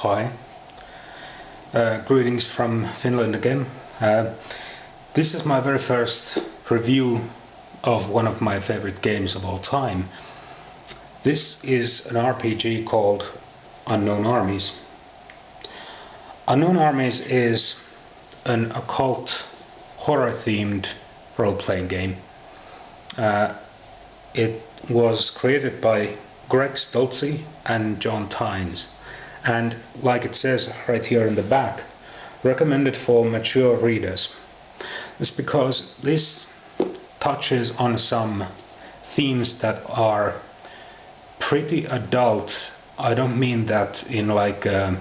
Hi. Greetings from Finland again. This is my very first review of one of my favorite games of all time. This is an RPG called Unknown Armies. Unknown Armies is an occult, horror-themed role-playing game. It was created by Greg Stolze and John Tynes, and like it says right here in the back, recommended for mature readers. It's because this touches on some themes that are pretty adult. I don't mean that in like a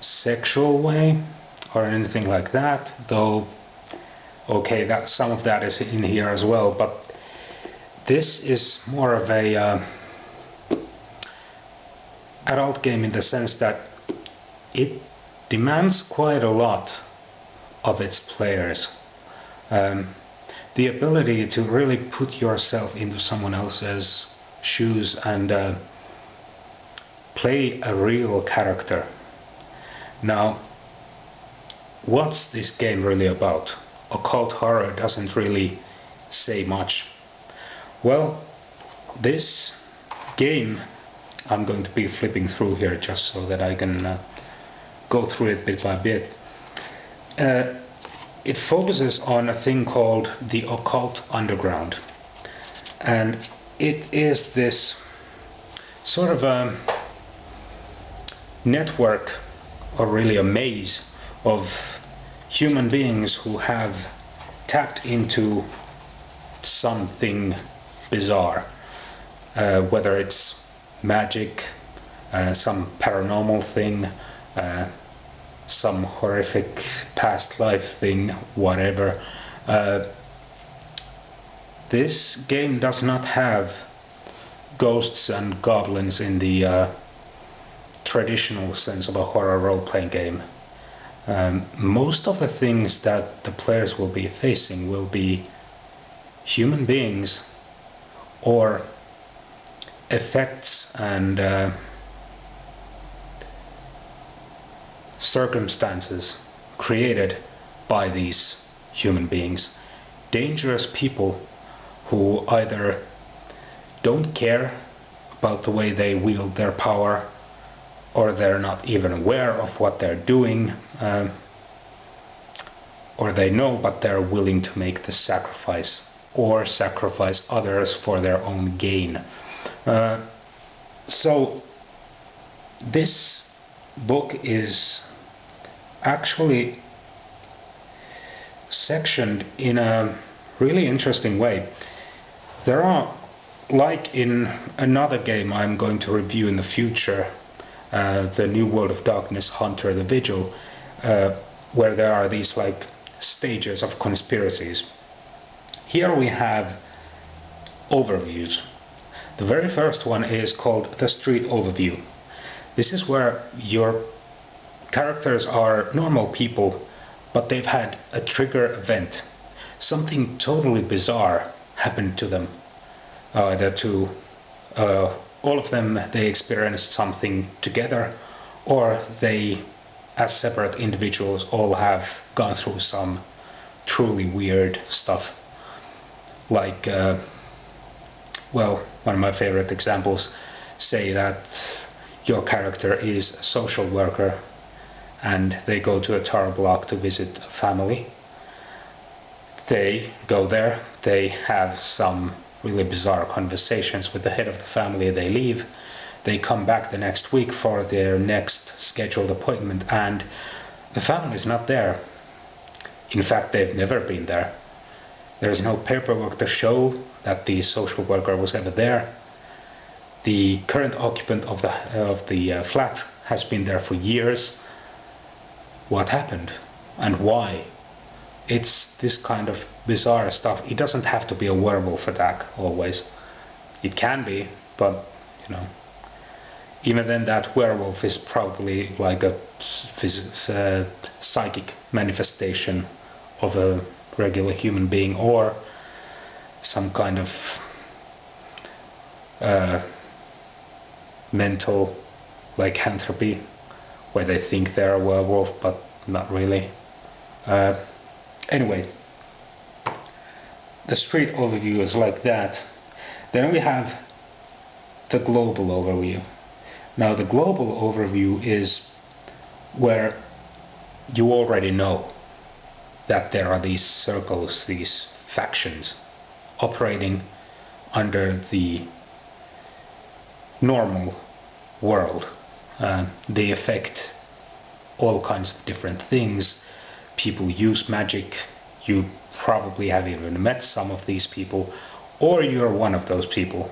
sexual way or anything like that, though okay, that some of that is in here as well, but this is more of a adult game in the sense that it demands quite a lot of its players. The ability to really put yourself into someone else's shoes and play a real character. Now, what's this game really about? Occult horror doesn't really say much. Well, this game, I'm going to be flipping through here just so that I can go through it bit by bit. It focuses on a thing called the occult underground, and it is this sort of a network, or really a maze, of human beings who have tapped into something bizarre, whether it's magic, some paranormal thing, some horrific past life thing, whatever. This game does not have ghosts and goblins in the traditional sense of a horror role-playing game. Most of the things that the players will be facing will be human beings or effects and circumstances created by these human beings. Dangerous people who either don't care about the way they wield their power, or they're not even aware of what they're doing, or they know but they're willing to make the sacrifice or sacrifice others for their own gain. So this book is actually sectioned in a really interesting way. There are, like in another game I'm going to review in the future, the New World of Darkness, Hunter the Vigil, where there are these like stages of conspiracies. Here we have overviews. The very first one is called the Street Overview. This is where your characters are normal people, but they've had a trigger event. Something totally bizarre happened to them. Either to all of them, they experienced something together, or they, as separate individuals, all have gone through some truly weird stuff. Like, well, one of my favorite examples, say that your character is a social worker and they go to a tower block to visit a family. They go there, they have some really bizarre conversations with the head of the family, they leave, they come back the next week for their next scheduled appointment, and the family is not there. In fact, they've never been there. There is no paperwork to show that the social worker was ever there. The current occupant of the flat has been there for years. What happened and why? It's this kind of bizarre stuff. It doesn't have to be a werewolf attack always. It can be, but you know, even then that werewolf is probably like a psychic manifestation of a regular human being, or some kind of mental entropy, where they think they're a werewolf but not really. Anyway, the street overview is like that. Then we have the global overview. Now the global overview is where you already know that there are these circles, these factions operating under the normal world. They affect all kinds of different things. People use magic. You probably have even met some of these people, or you're one of those people.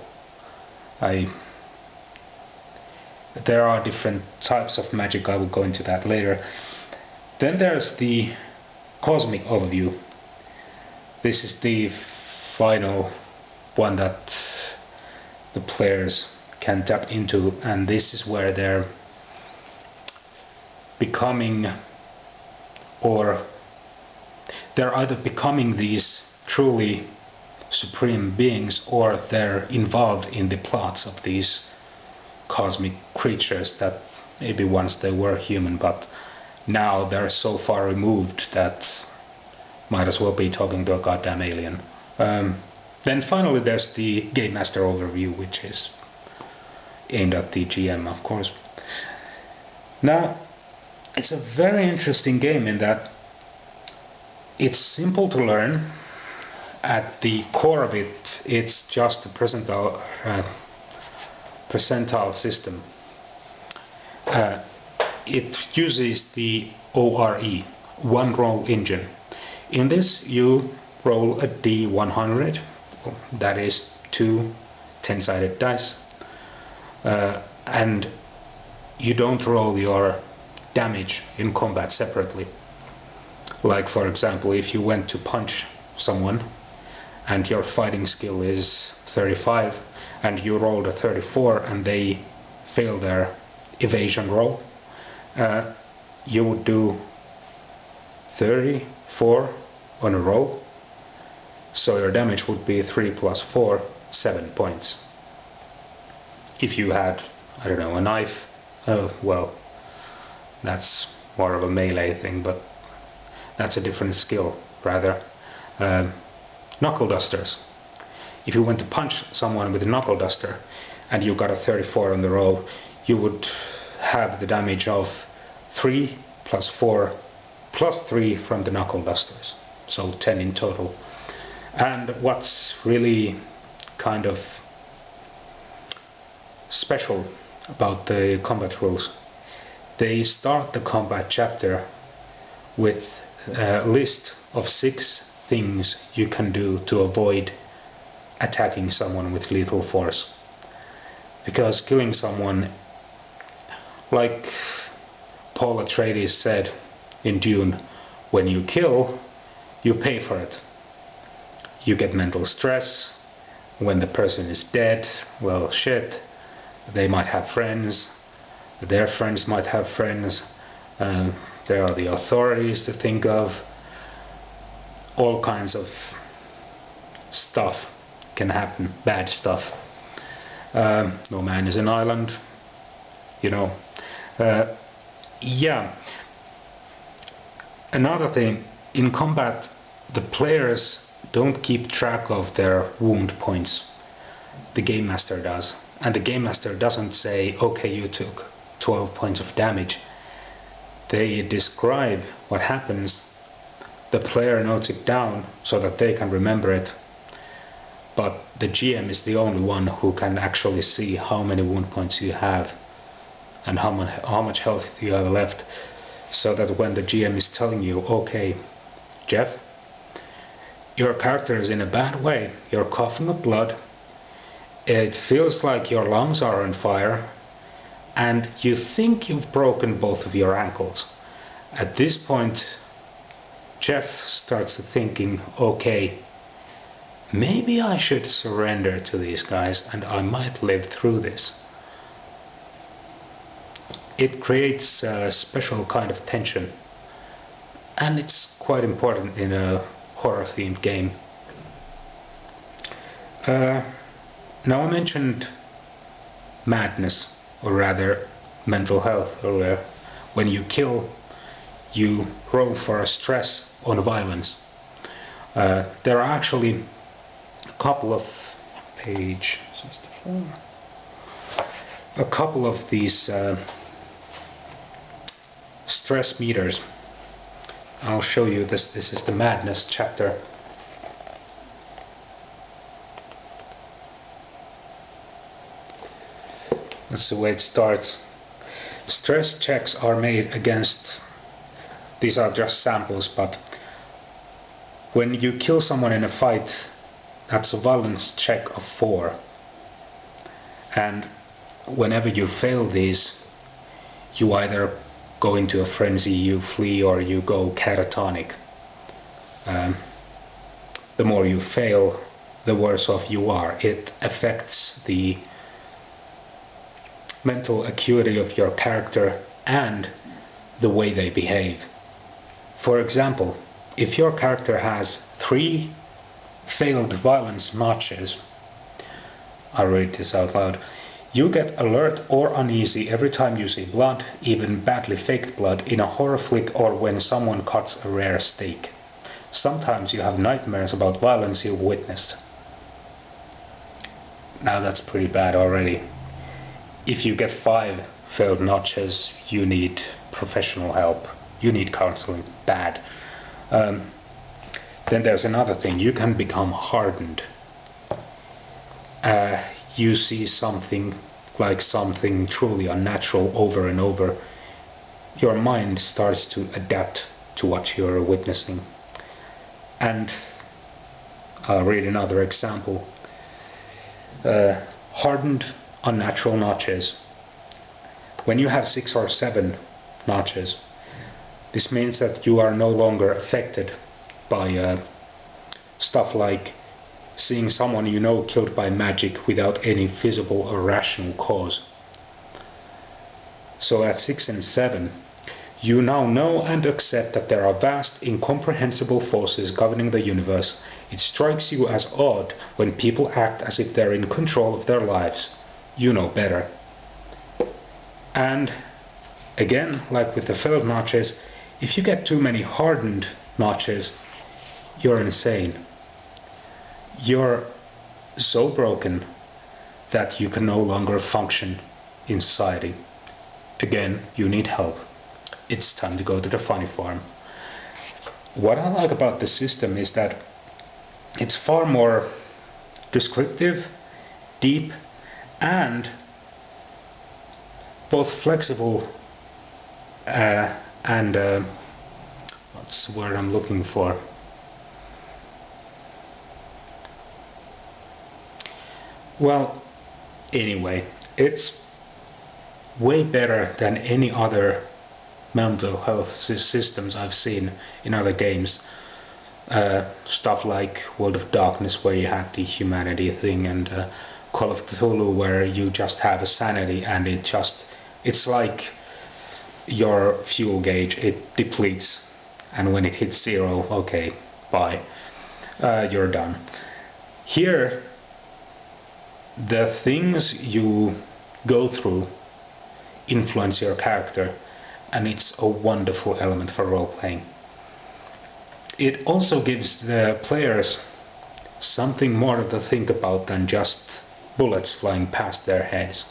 There are different types of magic. I will go into that later. Then there's the cosmic overview. This is the final one that the players can tap into, and this is where they're becoming, or they're either becoming these truly supreme beings, or they're involved in the plots of these cosmic creatures that maybe once they were human, but now they're so far removed that might as well be talking to a goddamn alien. Then finally there's the Game Master overview, which is aimed at the GM, of course. Now, it's a very interesting game in that it's simple to learn. At the core of it, it's just a percentile system. It uses the ORE, one roll engine. In this, you roll a D100, that is 2 10-sided dice, and you don't roll your damage in combat separately. Like, for example, if you went to punch someone and your fighting skill is 35 and you rolled a 34 and they fail their evasion roll, you would do 34 on a roll, so your damage would be 3 plus 4, 7 points. If you had, I don't know, a knife, well, that's more of a melee thing, but that's a different skill, rather. Knuckle dusters. If you went to punch someone with a knuckle duster and you got a 34 on the roll, you would have the damage of 3 plus 4 plus 3 from the knuckle dusters, so 10 in total. And what's really kind of special about the combat rules, they start the combat chapter with a list of 6 things you can do to avoid attacking someone with lethal force. Because killing someone, like Paul Atreides said in Dune, when you kill, you pay for it. You get mental stress. When the person is dead, well, shit, they might have friends, their friends might have friends, there are the authorities to think of. All kinds of stuff can happen, bad stuff. No man is an island, you know. Yeah. Another thing, in combat, the players don't keep track of their wound points. The Game Master does. And the Game Master doesn't say, okay, you took 12 points of damage. They describe what happens. The player notes it down so that they can remember it. But the GM is the only one who can actually see how many wound points you have and how much health you have left. So that when the GM is telling you, okay, Jeff, your character is in a bad way, you're coughing up blood, it feels like your lungs are on fire, and you think you've broken both of your ankles. At this point, Jeff starts thinking, okay, maybe I should surrender to these guys and I might live through this. It creates a special kind of tension, and it's quite important in a horror-themed game. Now I mentioned madness, or rather mental health earlier. When you kill, you roll for a stress on violence. There are actually a couple of page 64, a couple of these stress meters. I'll show you this. This is the madness chapter. That's the way it starts. Stress checks are made against, these are just samples, but when you kill someone in a fight, that's a violence check of 4. And whenever you fail these, you either go into a frenzy, you flee, or you go catatonic. The more you fail, the worse off you are. It affects the mental acuity of your character and the way they behave. For example, if your character has 3 failed violence notches, I'll read this out loud. You get alert or uneasy every time you see blood, even badly faked blood, in a horror flick or when someone cuts a rare steak. Sometimes you have nightmares about violence you've witnessed. Now that's pretty bad already. If you get 5 failed notches, you need professional help. You need counseling. Bad. Then there's another thing. You can become hardened. You see something like something truly unnatural over and over. Your mind starts to adapt to what you're witnessing. And I'll read another example. Hardened unnatural notches. When you have 6 or 7 notches, this means that you are no longer affected by stuff like seeing someone you know killed by magic without any visible or rational cause. So at 6 and 7, you now know and accept that there are vast, incomprehensible forces governing the universe. It strikes you as odd when people act as if they're in control of their lives. You know better. And again, like with the failed notches, if you get too many hardened notches, you're insane. You're so broken that you can no longer function in society. Again, you need help. It's time to go to the funny farm. What I like about the system is that it's far more descriptive, deep, and both flexible and what's the word I'm looking for? Well, anyway, it's way better than any other mental health systems I've seen in other games. Stuff like World of Darkness, where you have the humanity thing, and Call of Cthulhu, where you just have a sanity, and it's like your fuel gauge, it depletes, and when it hits 0, okay, bye, you're done. Here, the things you go through influence your character, and it's a wonderful element for role-playing. It also gives the players something more to think about than just bullets flying past their heads.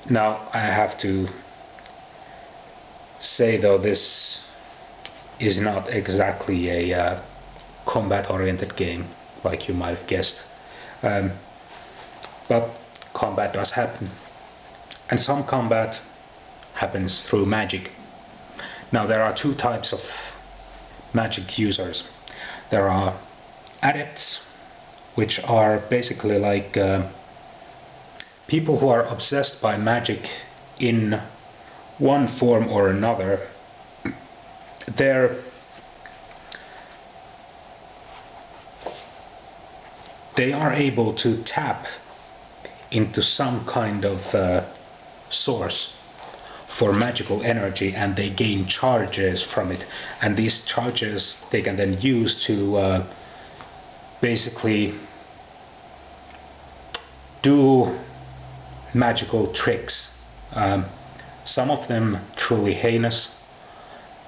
Now, I have to say, though, this is not exactly a combat-oriented game, like you might have guessed. But combat does happen. And some combat happens through magic. Now, there are 2 types of magic users. There are adepts, which are basically like people who are obsessed by magic in one form or another. They are able to tap into some kind of source for magical energy, and they gain charges from it, and these charges they can then use to basically do magical tricks. Some of them truly heinous,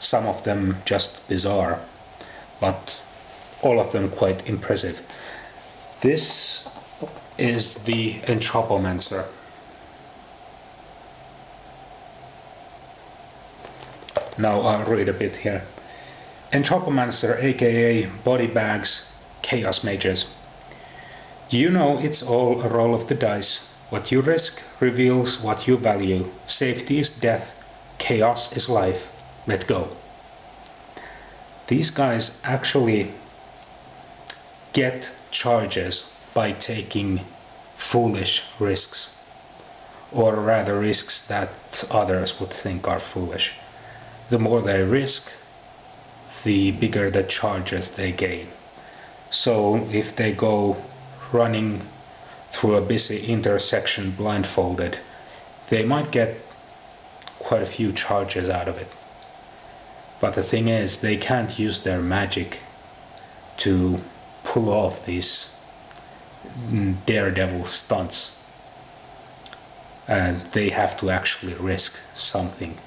some of them just bizarre, but all of them quite impressive. This is the Entropomancer. Now I'll read a bit here. Entropomancer, aka body bags, chaos mages. You know it's all a roll of the dice. What you risk reveals what you value. Safety is death, chaos is life. Let go. These guys actually get charges by taking foolish risks, or rather risks that others would think are foolish. The more they risk, the bigger the charges they gain. So if they go running through a busy intersection blindfolded, they might get quite a few charges out of it. But the thing is, they can't use their magic to pull off these daredevil stunts. And they have to actually risk something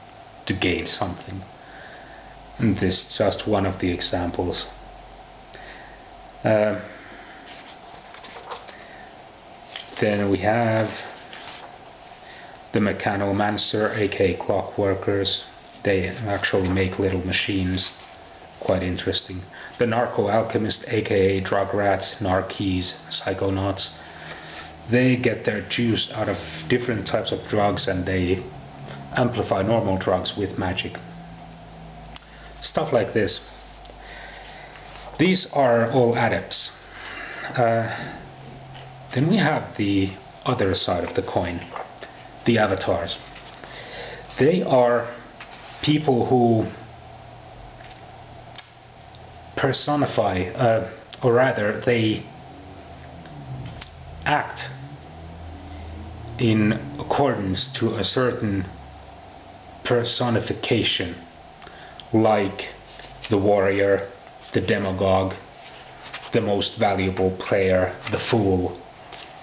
to gain something. And this is just one of the examples. Then we have the Mechanomancer, aka Clockworkers. They actually make little machines. Quite interesting. The Narco-Alchemist, aka Drug Rats, Narkees, Psychonauts. They get their juice out of different types of drugs and they amplify normal drugs with magic. Stuff like this. These are all adepts. Then we have the other side of the coin, the avatars. They are people who personify, or rather they act in accordance to a certain personification, like the warrior, the demagogue, the most valuable player, the fool,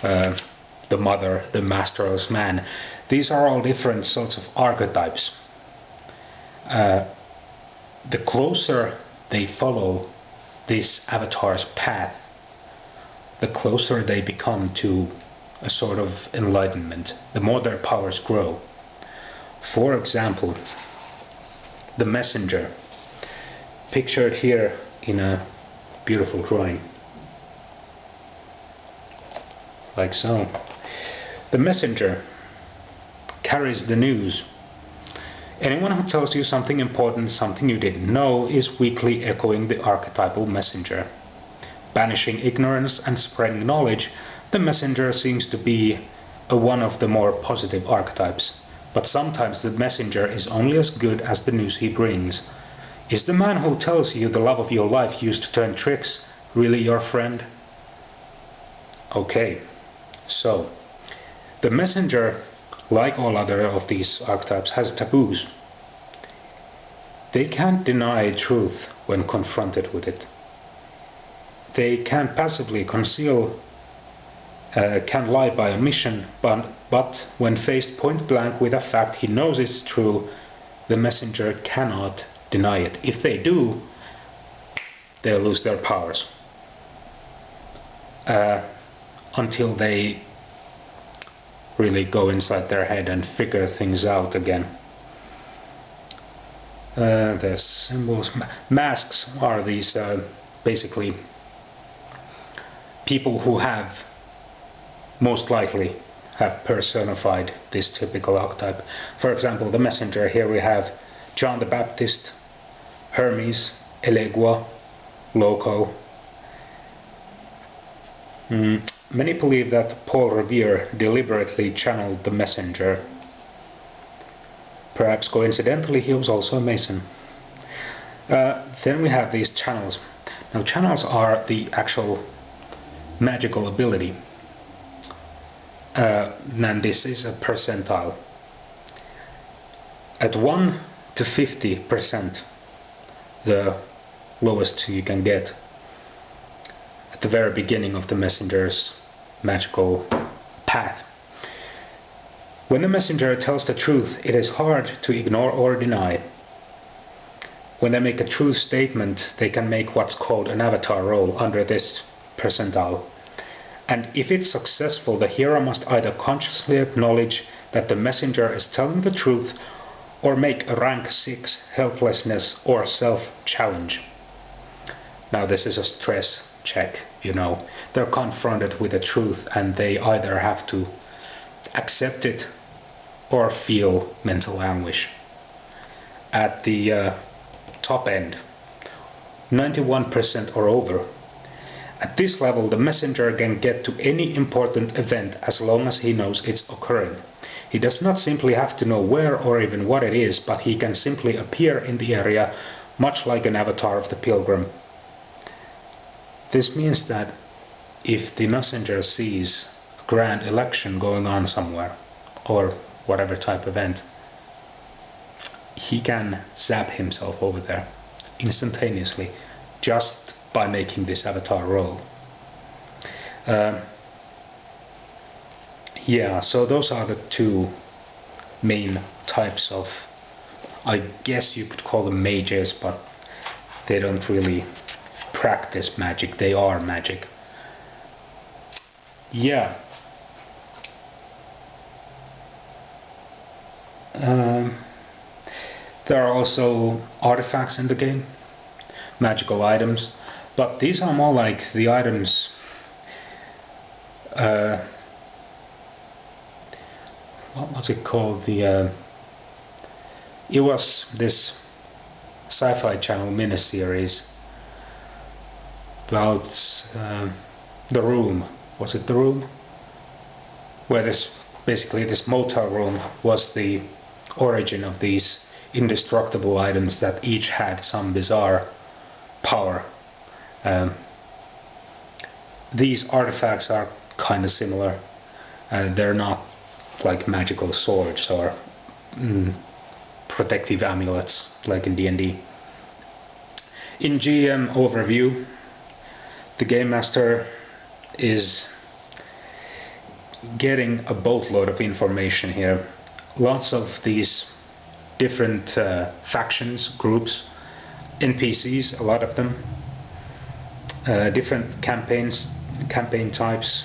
the mother, the masterless man. These are all different sorts of archetypes. The closer they follow this avatar's path, the closer they become to a sort of enlightenment, the more their powers grow. For example, the messenger, pictured here in a beautiful drawing, like so. The messenger carries the news. Anyone who tells you something important, something you didn't know, is weakly echoing the archetypal messenger. Banishing ignorance and spreading knowledge, the messenger seems to be one of the more positive archetypes. But sometimes the messenger is only as good as the news he brings. Is the man who tells you the love of your life used to turn tricks really your friend? Okay, so the messenger, like all other of these archetypes, has taboos. They can't deny truth when confronted with it. They can passively conceal, can lie by omission, but when faced point blank with a fact he knows is true, the messenger cannot deny it. If they do, they'll lose their powers. Until they really go inside their head and figure things out again. The symbols, masks are these basically people who have most likely have personified this typical archetype. For example, the messenger, here we have John the Baptist, Hermes, Elegua, Loco. Many believe that Paul Revere deliberately channeled the messenger. Perhaps coincidentally he was also a Mason. Then we have these channels. Now channels are the actual magical ability. And this is a percentile. At 1 to 50%, the lowest you can get, at the very beginning of the messenger's magical path. When the messenger tells the truth, it is hard to ignore or deny. When they make a true statement, they can make what's called an avatar roll under this percentile. And if it's successful, the hero must either consciously acknowledge that the messenger is telling the truth or make a rank 6 helplessness or self-challenge. Now this is a stress check, you know. They're confronted with the truth and they either have to accept it or feel mental anguish. At the top end, 91% or over. At this level, the messenger can get to any important event as long as he knows it's occurring. He does not simply have to know where or even what it is, but he can simply appear in the area, much like an avatar of the pilgrim. This means that if the messenger sees a grand election going on somewhere, or whatever type event, he can zap himself over there instantaneously just by making this avatar roll. Yeah, so those are the two main types of, I guess you could call them mages, but they don't really practice magic, they are magic. Yeah. There are also artifacts in the game, magical items, but these are more like the items what's it called? It was this Sci-Fi Channel miniseries about The Room. Was it The Room? Where this motel room was the origin of these indestructible items that each had some bizarre power. These artifacts are kind of similar. They're not like magical swords or protective amulets like in D&D. In GM overview, the Game Master is getting a boatload of information here. Lots of these different factions, groups, NPCs, a lot of them, different campaign types,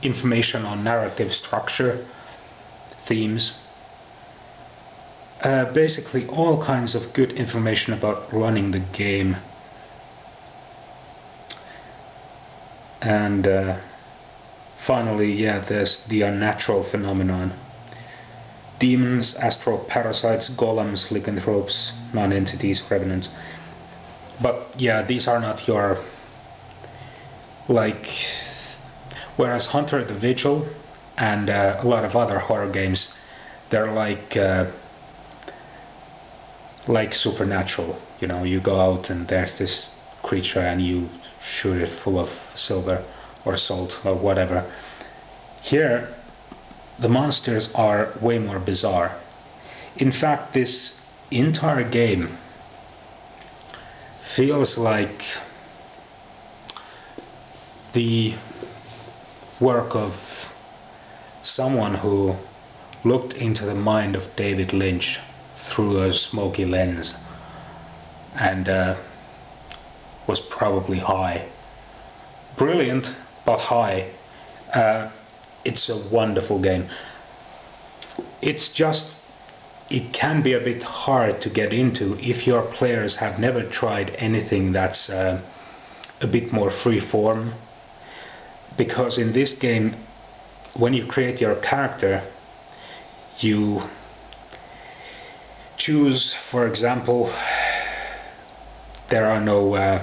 information on narrative structure, themes, basically all kinds of good information about running the game. And finally, yeah, there's the unnatural phenomenon. Demons, astral parasites, golems, lycanthropes, non-entities, revenants. But yeah, these are not your, like, whereas Hunter the Vigil and a lot of other horror games, they're like supernatural. You know, you go out and there's this creature and you shoot it full of silver or salt or whatever. Here, the monsters are way more bizarre. In fact, this entire game feels like the work of someone who looked into the mind of David Lynch through a smoky lens and was probably high. Brilliant, but high. It's a wonderful game. It's just, it can be a bit hard to get into if your players have never tried anything that's a bit more free form. Because in this game, when you create your character, you choose, for example, there are no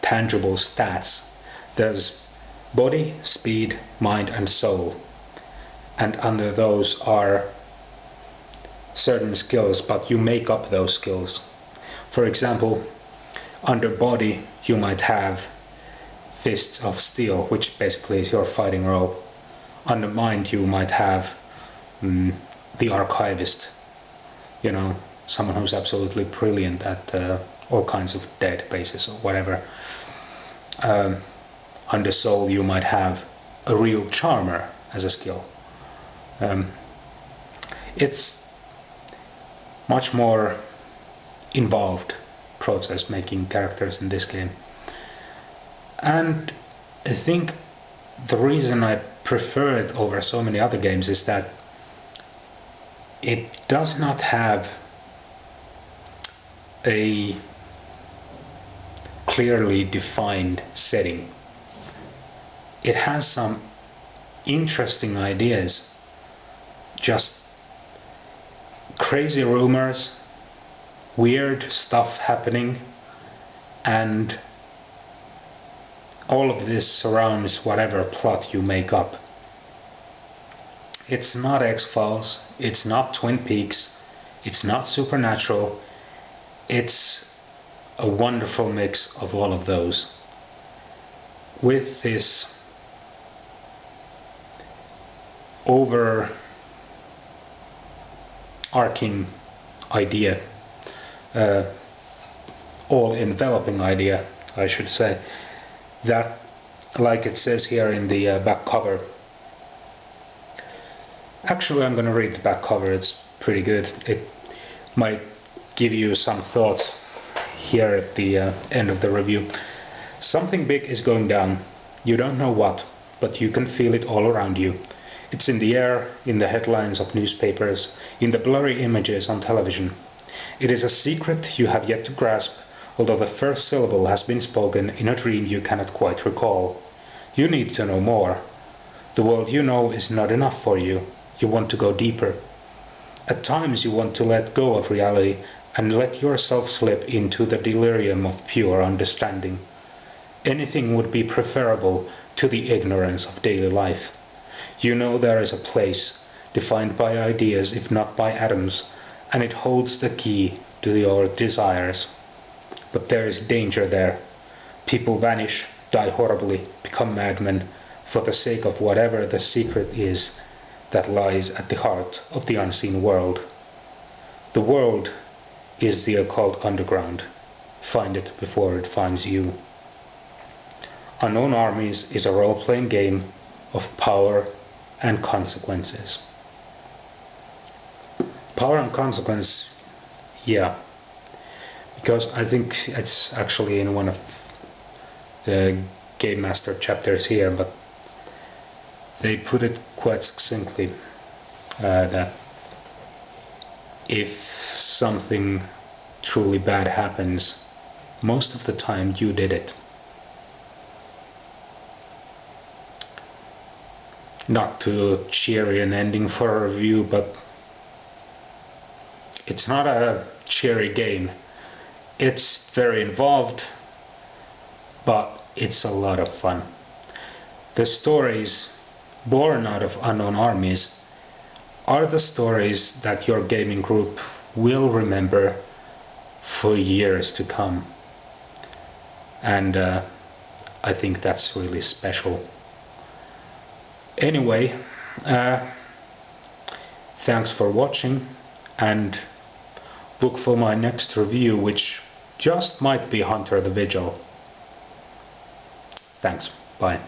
tangible stats. There's body, speed, mind and soul, and under those are certain skills, but you make up those skills. For example, under body you might have fists of steel, which basically is your fighting role. Under mind you might have the archivist, you know, someone who's absolutely brilliant at all kinds of databases or whatever. Under soul you might have a real charmer as a skill, It's much more involved process making characters in this game, and I think the reason I prefer it over so many other games is that it does not have a clearly defined setting. It has some interesting ideas, just crazy rumors, weird stuff happening, and all of this surrounds whatever plot you make up. It's not X-Files, it's not Twin Peaks, it's not Supernatural, it's a wonderful mix of all of those, with this overarching idea, all-enveloping idea, I should say, that, like it says here in the back cover. Actually, I'm going to read the back cover, it's pretty good. It might give you some thoughts here at the end of the review. Something big is going down. You don't know what, but you can feel it all around you. It's in the air, in the headlines of newspapers, in the blurry images on television. It is a secret you have yet to grasp, although the first syllable has been spoken in a dream you cannot quite recall. You need to know more. The world you know is not enough for you. You want to go deeper. At times you want to let go of reality and let yourself slip into the delirium of pure understanding. Anything would be preferable to the ignorance of daily life. You know there is a place, defined by ideas if not by atoms, and it holds the key to your desires. But there is danger there. People vanish, die horribly, become madmen, for the sake of whatever the secret is that lies at the heart of the unseen world. The world is the occult underground. Find it before it finds you. Unknown Armies is a role-playing game of power and consequences. Power and consequence, yeah, because I think it's actually in one of the Game Master chapters here, but they put it quite succinctly, that if something truly bad happens, most of the time you did it. Not too cheery an ending for a review, but it's not a cheery game. It's very involved, but it's a lot of fun. The stories born out of Unknown Armies are the stories that your gaming group will remember for years to come. And I think that's really special. Anyway, thanks for watching, and look for my next review, which just might be Hunter the Vigil. Thanks, bye.